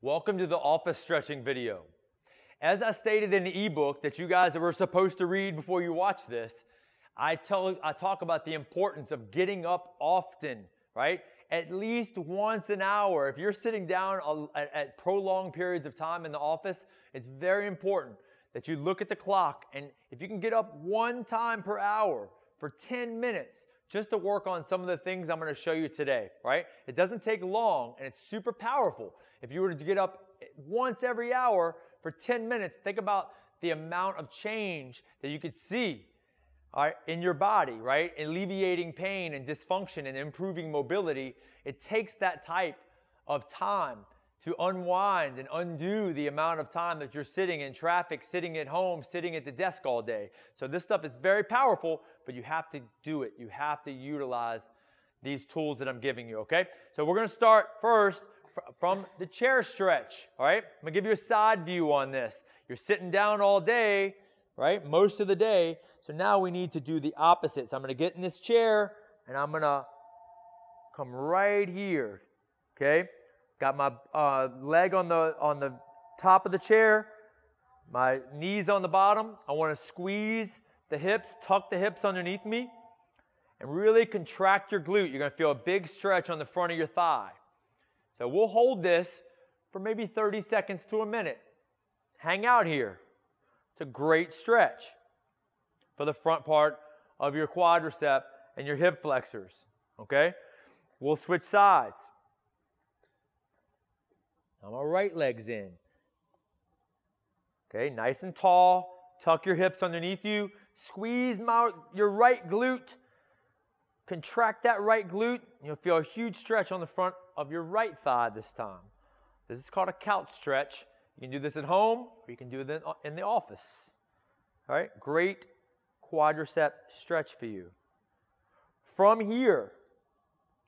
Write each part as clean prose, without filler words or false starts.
Welcome to the office stretching video. As I stated in the ebook that you guys were supposed to read before you watch this, I talk about the importance of getting up often, right? At least once an hour. If you're sitting down at prolonged periods of time in the office, it's very important that you look at the clock, and if you can get up one time per hour for 10 minutes, just to work on some of the things I'm going to show you today, right? It doesn't take long, and it's super powerful. If you were to get up once every hour for 10 minutes, think about the amount of change that you could see, all right, in your body, right? Alleviating pain and dysfunction and improving mobility. It takes that type of time to unwind and undo the amount of time that you're sitting in traffic, sitting at home, sitting at the desk all day. So this stuff is very powerful, but you have to do it. You have to utilize these tools that I'm giving you, okay? So we're going to start first from the chair stretch, all right? I'm going to give you a side view on this. You're sitting down all day, right, most of the day. So now we need to do the opposite. So I'm going to get in this chair, and I'm going to come right here, okay? Got my leg on the top of the chair, my knees on the bottom. I want to squeeze the hips, tuck the hips underneath me, and really contract your glute. You're going to feel a big stretch on the front of your thigh. So we'll hold this for maybe 30 seconds to a minute. Hang out here. It's a great stretch for the front part of your quadricep and your hip flexors, okay? We'll switch sides. Now my right leg's in. Okay, nice and tall. Tuck your hips underneath you. Squeeze your right glute. Contract that right glute. You'll feel a huge stretch on the front of your right thigh this time. This is called a couch stretch. You can do this at home, or you can do it in the office. All right, great quadricep stretch for you. From here,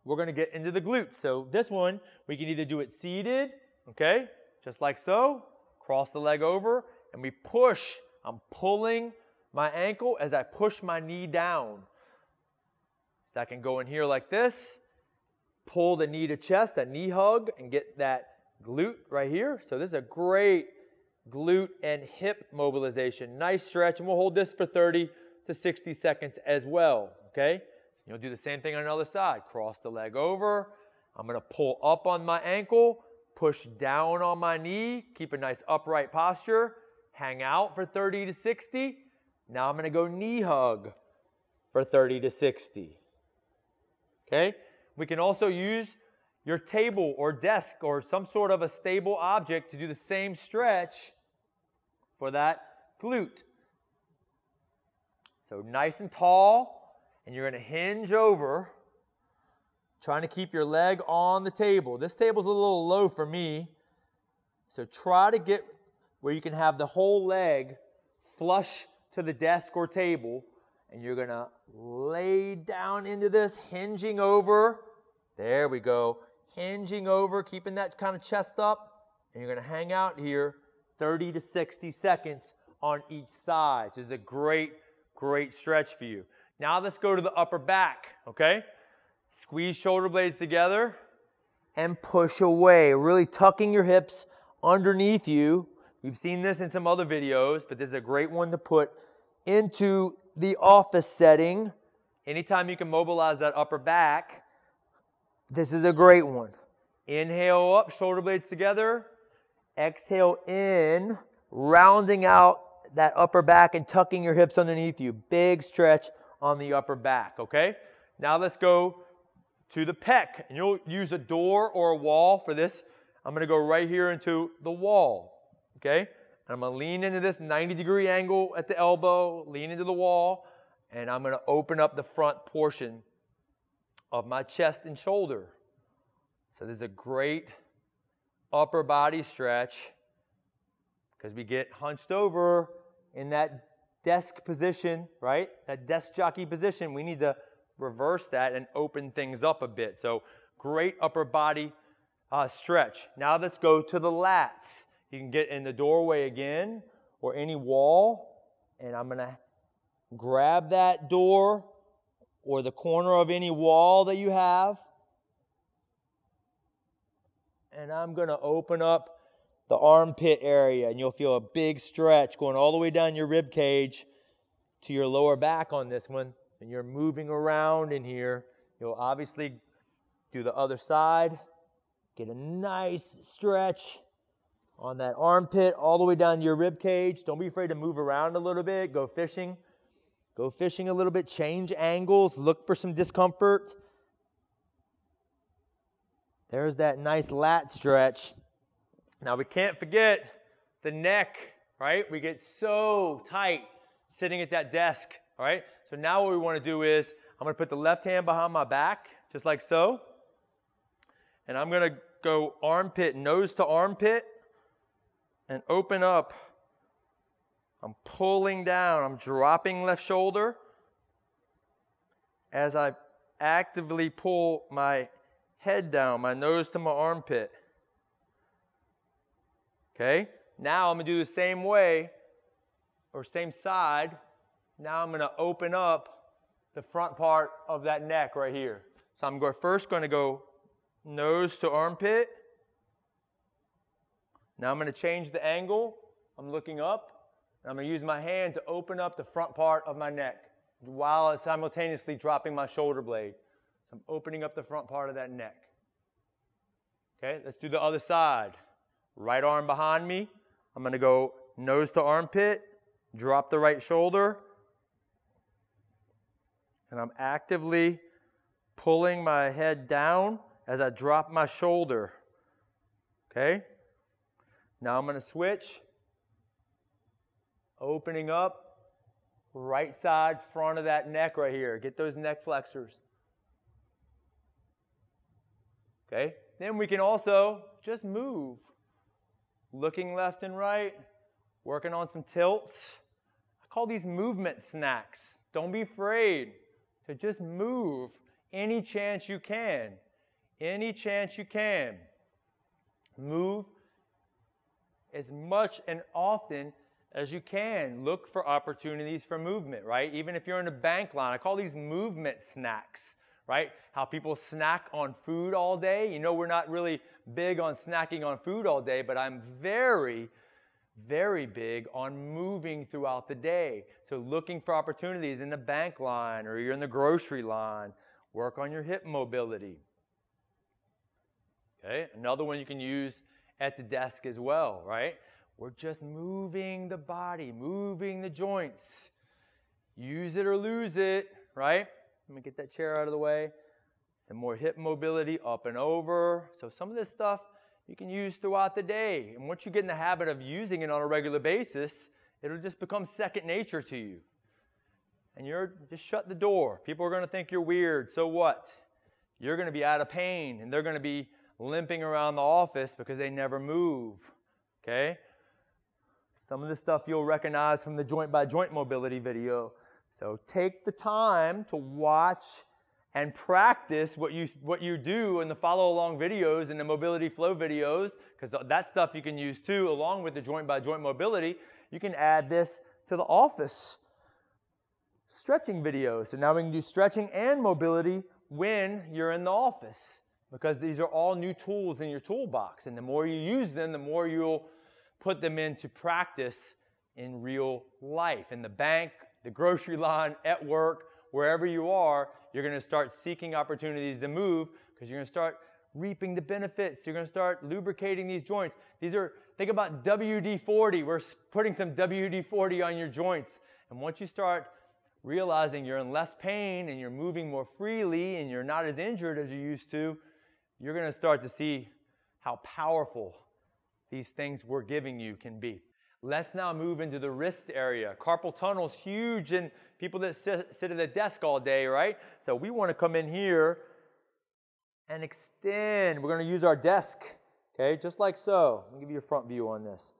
we're going to get into the glutes. So this one, we can either do it seated, okay, just like so, cross the leg over, and we push. I'm pulling my ankle as I push my knee down. So I can go in here like this, pull the knee to chest, that knee hug, and get that glute right here. So this is a great glute and hip mobilization. Nice stretch, and we'll hold this for 30 to 60 seconds as well, okay? You'll do the same thing on the other side. Cross the leg over. I'm going to pull up on my ankle, push down on my knee, keep a nice upright posture, hang out for 30 to 60. Now I'm going to go knee hug for 30 to 60. Okay? We can also use your table or desk or some sort of a stable object to do the same stretch for that glute. So nice and tall, and you're going to hinge over, trying to keep your leg on the table. This table's a little low for me, so try to get where you can have the whole leg flush to the desk or table, and you're going to lay down into this, hinging over. There we go. Hinging over, keeping that kind of chest up, and you're going to hang out here 30 to 60 seconds on each side. This is a great stretch for you. Now let's go to the upper back, okay? Squeeze shoulder blades together and push away, really tucking your hips underneath you. We've seen this in some other videos, but this is a great one to put into the office setting. Anytime you can mobilize that upper back, this is a great one. Inhale up, shoulder blades together. Exhale in, rounding out that upper back and tucking your hips underneath you. Big stretch on the upper back, okay? Now let's go to the pec. And you'll use a door or a wall for this. I'm going to go right here into the wall, okay? And I'm going to lean into this 90-degree angle at the elbow, lean into the wall, and I'm going to open up the front portion of my chest and shoulder. So this is a great upper body stretch because we get hunched over in that desk position, right? That desk jockey position. We need to reverse that and open things up a bit. So great upper body stretch. Now let's go to the lats. You can get in the doorway again or any wall, and I'm going to grab that door or the corner of any wall that you have, and I'm going to open up the armpit area, and you'll feel a big stretch going all the way down your rib cage to your lower back on this one. And you're moving around in here. You'll obviously do the other side. Get a nice stretch on that armpit all the way down to your rib cage. Don't be afraid to move around a little bit. Go fishing. Go fishing a little bit. Change angles. Look for some discomfort. There's that nice lat stretch. Now we can't forget the neck, right? We get so tight sitting at that desk, all right? So now what we want to do is I'm going to put the left hand behind my back, just like so. And I'm going to go armpit, nose to armpit, and open up. I'm pulling down. I'm dropping left shoulder as I actively pull my head down, my nose to my armpit. Okay? Now I'm going to do the same way, or same side. Now I'm going to open up the front part of that neck right here. So I'm first going to go nose to armpit. Now I'm going to change the angle. I'm looking up. I'm going to use my hand to open up the front part of my neck while simultaneously dropping my shoulder blade. So I'm opening up the front part of that neck. Okay, let's do the other side. Right arm behind me. I'm going to go nose to armpit, drop the right shoulder, and I'm actively pulling my head down as I drop my shoulder. Okay? Now I'm going to switch. Opening up, right side front of that neck right here. Get those neck flexors. Okay? Then we can also just move. Looking left and right, working on some tilts. I call these movement snacks. Don't be afraid to just move any chance you can. Any chance you can. Move as much and often as you can. Look for opportunities for movement, right? Even if you're in a bank line, I call these movement snacks, right? How people snack on food all day. You know, we're not really big on snacking on food all day, but I'm very, very big on moving throughout the day. So looking for opportunities in the bank line or you're in the grocery line. Work on your hip mobility. Okay, another one you can use at the desk as well, right? We're just moving the body, moving the joints. Use it or lose it, right? Let me get that chair out of the way. Some more hip mobility up and over. So some of this stuff you can use throughout the day. And once you get in the habit of using it on a regular basis, it'll just become second nature to you. And you're just shut the door. People are going to think you're weird. So what? You're going to be out of pain, and they're going to be limping around the office because they never move. Okay? Some of this stuff you'll recognize from the joint by joint mobility video. So take the time to watch and practice what you do in the follow along videos and the mobility flow videos, because that stuff you can use too, along with the joint by joint mobility. You can add this to the office stretching video. So now we can do stretching and mobility when you're in the office, because these are all new tools in your toolbox. And the more you use them, the more you'll put them into practice in real life. In the bank, the grocery line, at work, wherever you are, you're going to start seeking opportunities to move because you're going to start reaping the benefits. You're going to start lubricating these joints. Think about WD-40. We're putting some WD-40 on your joints. And once you start realizing you're in less pain and you're moving more freely and you're not as injured as you used to, you're going to start to see how powerful these things we're giving you can be. Let's now move into the wrist area. Carpal tunnel is huge in people that sit at a desk all day, right? So we want to come in here and extend. We're going to use our desk, okay, just like so. Let me give you a front view on this.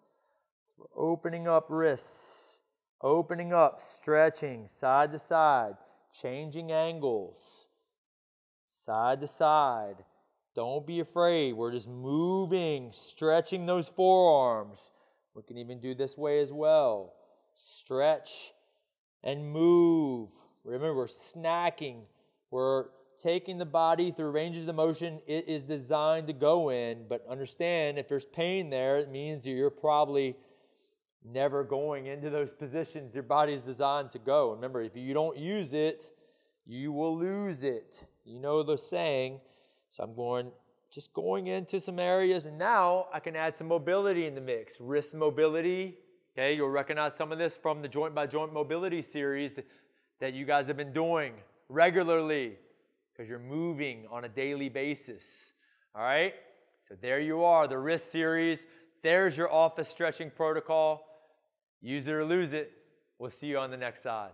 So we're opening up wrists, opening up, stretching side to side, changing angles, side to side. Don't be afraid. We're just moving, stretching those forearms. We can even do this way as well. Stretch and move. Remember, we're snacking. We're taking the body through ranges of motion it is designed to go in, but understand if there's pain there, it means that you're probably never going into those positions your body is designed to go. Remember, if you don't use it, you will lose it. You know the saying. So I'm just going into some areas, and now I can add some mobility in the mix. Wrist mobility. Okay, you'll recognize some of this from the joint by joint mobility series that you guys have been doing regularly because you're moving on a daily basis. All right? So there you are, the wrist series. There's your office stretching protocol. Use it or lose it. We'll see you on the next side.